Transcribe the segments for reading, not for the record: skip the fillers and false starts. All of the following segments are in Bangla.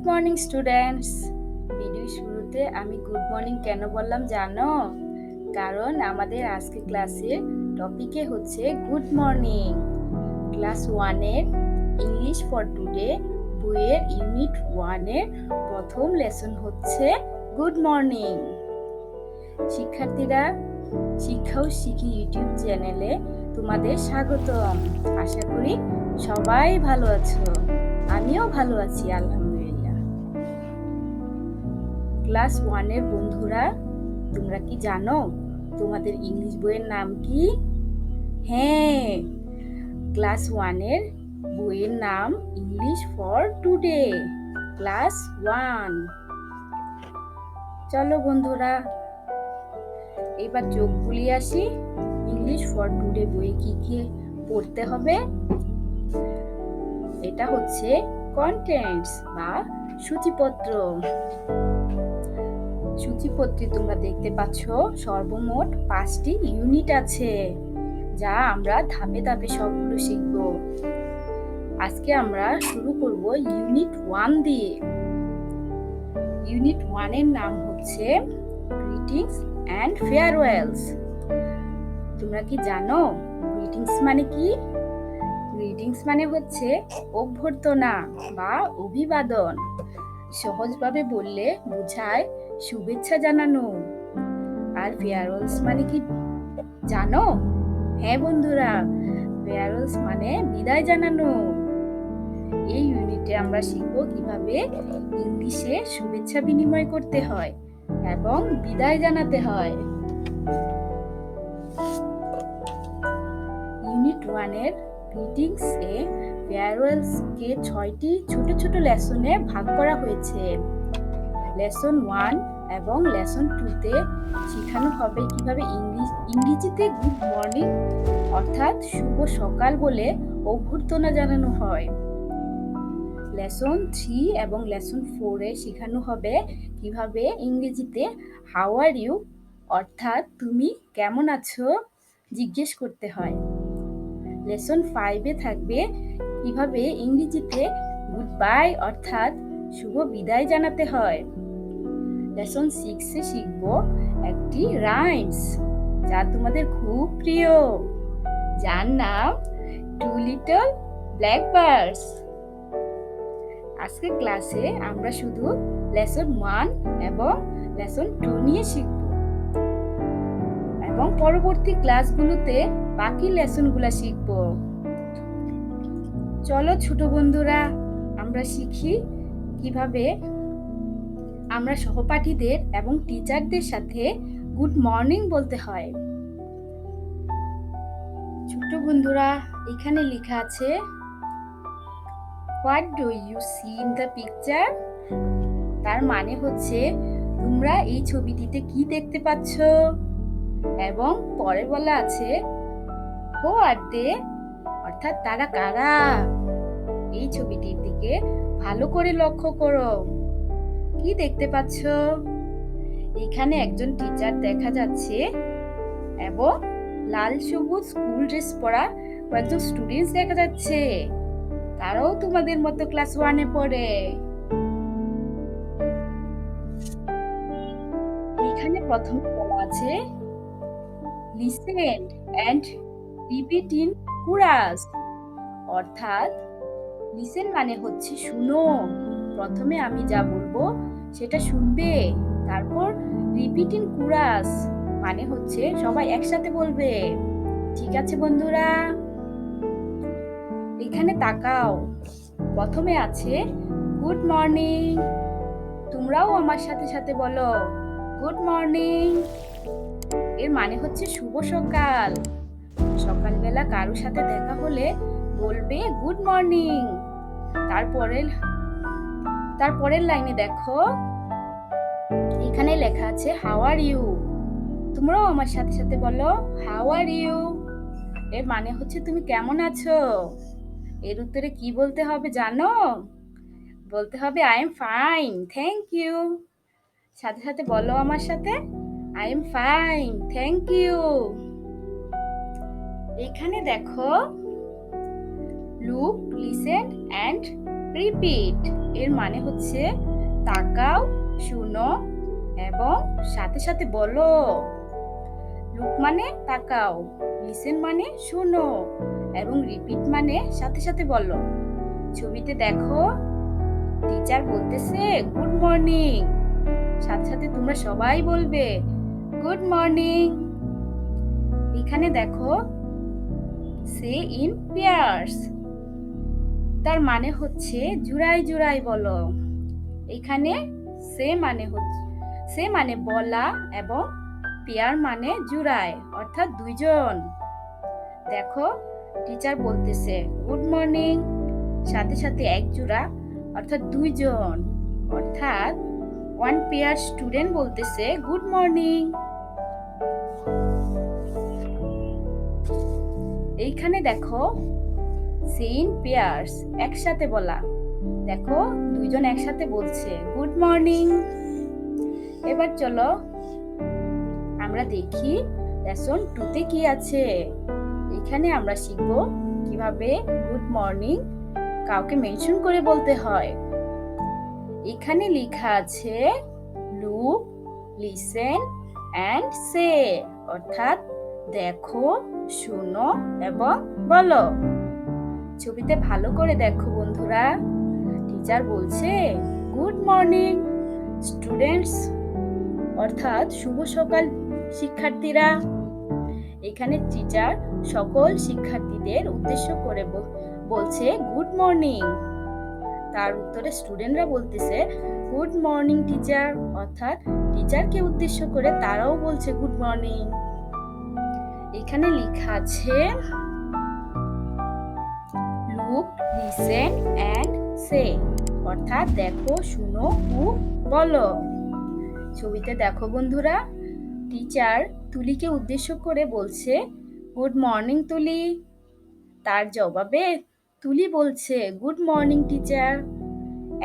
Morning students. ভিডিও শুরুতে আমি গুড মর্নিং কেন বললাম জানো? কারণ আমাদের আজকে ক্লাসের টপিকে হচ্ছে গুড মর্নিং। ক্লাস 1-এর ইংলিশ ফর টুডে বইয়ের ইউনিট 1-এর প্রথম লেসন হচ্ছে গুড মর্নিং। শিক্ষার্থীরা, শিক্ষা ও শিখি ইউটিউব চ্যানেলে তোমাদের স্বাগতম। আশা করি সবাই ভালো আছো। আমিও ভালো আছি আলহামদুলিল্লাহ। ক্লাস 1-এর বন্ধুরা, তোমরা কি জানো তোমাদের ইংলিশ বইয়ের নাম কি? হ্যাঁ, ক্লাস 1-এর বইয়ের নাম ইংলিশ ফর টুডে ক্লাস 1। চলো বন্ধুরা, এবার চোখ বুলিয়ে আসি। ইংলিশ ফর টুডে বইয়ে কি কি পড়তে হবে। এটা হচ্ছে কন্টেন্টস বা সূচিপত্র। সূচিপত্রে তোমরা দেখতে পাচ্ছ সর্বমোট 5টি ইউনিট আছে, যা আমরা ধাপে ধাপে সবগুলো শিখব। আজকে আমরা শুরু করব ইউনিট 1 দিয়ে। ইউনিট 1-এর নাম হচ্ছে গ্রিটিংস অ্যান্ড ফেয়ারওয়েলস। তোমরা কি জানো গ্রিটিংস মানে কি? গ্রিটিংস মানে হচ্ছে অভ্যর্থনা বা অভিবাদন। সহজভাবে বললে বোঝায় শুভেচ্ছা জানানো। আর ফেয়ারওয়েলস মানে কি জানো? হ্যাঁ বন্ধুরা, ফেয়ারওয়েলস মানে বিদায় জানানো। এই ইউনিটে আমরা শিখব কিভাবে ইংলিশে শুভেচ্ছা বিনিময় করতে হয় এবং বিদায় জানাতে হয়। ইউনিট 1-এর গ্রিটিংস এ ফেয়ারওয়েলস কে 6টি ছোট ছোট লেসনে ভাগ করা হয়েছে। লেসন 1 এবং লেসন 2-তে শেখানো হবে কিভাবে ইংরেজিতে গুড মর্নিং অর্থাৎ শুভ সকাল বলে অভ্যর্থনা জানানো হয়। লেসন 3 এবং লেসন 4-এ শেখানো হবে কিভাবে ইংরেজিতে হাউ আর ইউ অর্থাৎ তুমি কেমন আছো জিজ্ঞেস করতে হয়। লেসন 5-এ থাকবে কিভাবে ইংরেজিতে গুড বাই অর্থাৎ শুভ বিদায় জানাতে হয়। লেসন 6-এ শিখব একটি রাইমস, যা তোমাদের খুব প্রিয়, যার নাম টু লিটল ব্ল্যাকবার্ডস। আজকে ক্লাসে আমরা শুধু লেসন 1 এবং লেসন 2 নিয়ে শিখব এবং পরবর্তী ক্লাসগুলোতে বাকি লেসনগুলো শিখব। চলো ছোট বন্ধুরা, আমরা শিখি কিভাবে আমরা সহপাঠীদের এবং টিচারদের সাথে গুড মর্নিং বলতে হয়। ছোট বন্ধুরা, এখানে লেখা আছে what do you see in the picture. তার মানে হচ্ছে তোমরা এই ছবিটিতে কি দেখতে পাচ্ছ। এবং পরে বলা আছে হু আর দে অর্থাৎ তারা কারা। এই ছবিটির দিকে ভালো করে লক্ষ্য করো। কি দেখতে পাচ্ছ? এখানে একজন টিচার দেখা যাচ্ছে এবং লাল সবুজ স্কুল ড্রেস পরা কয়েকজন স্টুডেন্টস দেখা যাচ্ছে। তারাও তোমাদের মতো ক্লাস 1-এ পড়ে। এখানে প্রথমে বলা আছে listen and repeat in chorus, অর্থাৎ লিসেন মানে হচ্ছে শুনো। প্রথমে আমি যা বলবো সেটা শুনবে, তারপর রিপিট ইন কোরাস মানে হচ্ছে সবাই একসাথে বলবে। ঠিক আছে বন্ধুরা, এখানে তাকাও। প্রথমে আছে গুড মর্নিং। তোমরাও আমার সাথে সাথে বলো গুড মর্নিং। এর মানে হচ্ছে শুভ সকাল। সকালবেলা কারোর সাথে দেখা হলে বলবে গুড মর্নিং। তারপরের লাইনে দেখো, এখানে লেখা আছে হাউ আর ইউ। তোমরাও আমার সাথে সাথে বলো হাউ আর ইউ। এর মানে হচ্ছে তুমি কেমন আছো। এর উত্তরে কি বলতে হবে জানো? বলতে হবে I am fine thank you. সাথে সাথে বলো আমার সাথে I am fine thank you. এখানে দেখো লুক, লিসেন অ্যান্ড রিপিট এর মানে হচ্ছে তাকাও, শুনো এবং সাথে সাথে বলো। লুক মানে তাকাও, লিসেন মানে শুনো এবং রিপিট মানে সাথে সাথে বলো। ছবিতে দেখো টিচার বলতেছে গুড মর্নিং, সাথে সাথে তোমরা সবাই বলবে গুড মর্নিং। এখানে দেখো সে ইন পেয়ার্স, তার মানে হচ্ছে জুড়াই জুড়াই বলো। এখানে সে মানে বলা এবং পেয়ার মানে জুড়ায় অর্থাৎ দুইজন। দেখো টিচার বলতেছে গুড মর্নিং, সাথে সাথে এক জোড়া অর্থাৎ দুইজন, অর্থাৎ ওয়ান পেয়ার স্টুডেন্ট বলতেছে গুড মর্নিং। এইখানে দেখো সেইন পেয়ার্স একসাথে বলা, দেখো দুইজন একসাথে বলছে গুড মর্নিং। এবার চলো আমরা দেখি লেসন 2 তে কি আছে। এখানে আমরা শিখব কিভাবে গুড মর্নিং কাউকে মেনশন করে বলতে হয়। এখানে লেখা আছে লুক, লিসেন অ্যান্ড সে, অর্থাৎ দেখো, শুনো এবং বলো। ছবিতে ভালো করে দেখো বন্ধুরা, টিচার বলছে গুড মর্নিং স্টুডেন্টস, অর্থাৎ শুভ সকাল শিক্ষার্থীরা। এখানে টিচার সকল শিক্ষার্থীদের উদ্দেশ্য করে বলছে গুড মর্নিং। তার উত্তরে স্টুডেন্টরা বলতেছে গুড মর্নিং টিচার, অর্থাৎ টিচারকে উদ্দেশ্য করে তারাও বলছে গুড মর্নিং। এখানে লেখা আছে লুক, লিসেন অ্যান্ড সে, অর্থাৎ দেখো, শুনো ও বলো। ছবিতে দেখো বন্ধুরা, টিচার তুলিকে উদ্দেশ্য করে বলছে গুড মর্নিং তুলি। তার জবাবে তুলি বলছে গুড মর্নিং টিচার।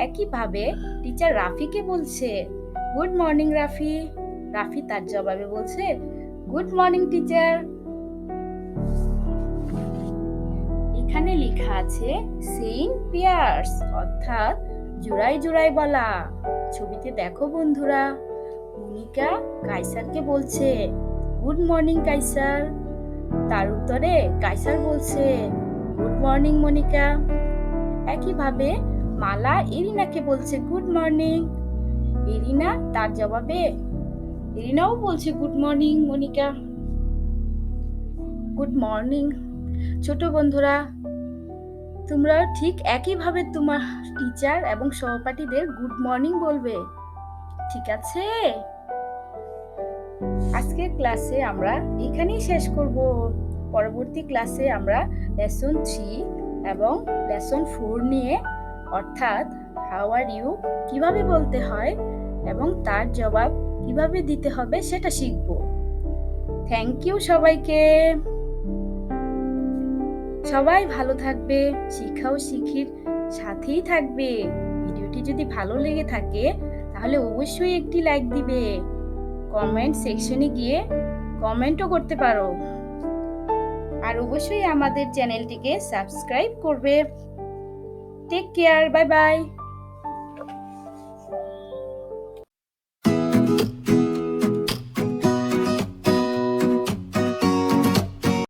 একইভাবে টিচার রাফিকে বলছে গুড মর্নিং রাফি। রাফি তার জবাবে বলছে গুড মর্নিং টিচার। এখানে লেখা আছে সেইন পেয়ার্স, অর্থাৎ জোড়াই জোড়াই বলা। ছবিতে দেখো বন্ধুরা, মনিকা কাইসারকে বলছে গুড মর্নিং কাইসার। তার উত্তরে কাইসার বলছে গুড মর্নিং মনিকা। একইভাবে মালা এরিনাকে বলছে গুড মর্নিং। এরিনা তার জবাবে এরিনাও বলছে good morning Monica. Good morning ছোট বন্ধুরা, তোমরা ঠিক একইভাবে তোমার টিচার এবং সহপাঠীদের গুড মর্নিং বলবে, ঠিক আছে? আজকের ক্লাসে আমরা এখানেই শেষ করব। পরবর্তী ক্লাসে আমরা লেসন 3 এবং লেসন 4 নিয়ে, অর্থাৎ হাউ আর ইউ কিভাবে বলতে হয় এবং তার জবাব কিভাবে দিতে হবে সেটা শিখব। থ্যাংক ইউ সবাইকে। সবাই ভালো থাকবে, শিক্ষা ও শিখির সাথেই থাকবে। ভিডিওটি যদি ভালো লেগে থাকে তাহলে অবশ্যই একটি লাইক দিবে। কমেন্ট সেকশনে গিয়ে কমেন্টও করতে পারো। আর অবশ্যই আমাদের চ্যানেলটিকে সাবস্ক্রাইব করবে। Take care, bye by.